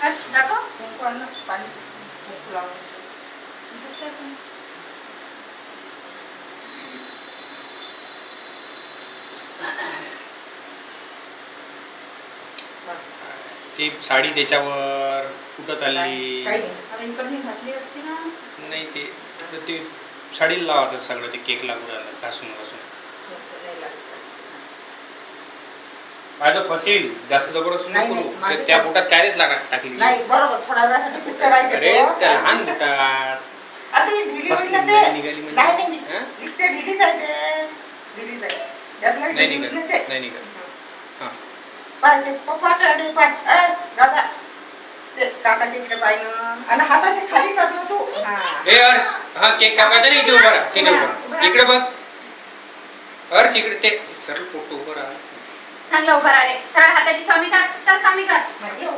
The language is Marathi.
दाखव पाणी लावून ती साडी त्याच्यावर कुठं चालली? इकडे घातली असती ना. नाही ते साडीला लावायचं सगळं, ते केक लागू राहिलं घासून घासून. माझं फसील जास्त जबरदस्त नाही, नको नाही, करू. माझं त्या सग- बुटात कायच टाकली नाही बरोबर थोड्या वेळासाठी कुठे राहते अरे तो. त्या लहान बुटात आता ही ढिली होईल ना ते. फसली, निघाली म्हणजे. नाही नाही हं? निघते ढिलीच आहे ते. ढिलीच आहे यातला नाही ढिली निघत होईल ना ते. नाही निघत. हां पाय ते पप्पा कडे पाय दादा ते काकाच्या इकडे पाय ना आणि हात असे खाली कर ना तू. ए अर्श, हा केक कापायचा नाही, इथे उभा राहा, इथे उभा राहा. इकडे बघ अर्श, इकडे ते सरळ फोटो उभं राहा. चांगलं उभं राहा रे. सरळ हाताची स्वामी कर, स्वामी कर. नाही येऊ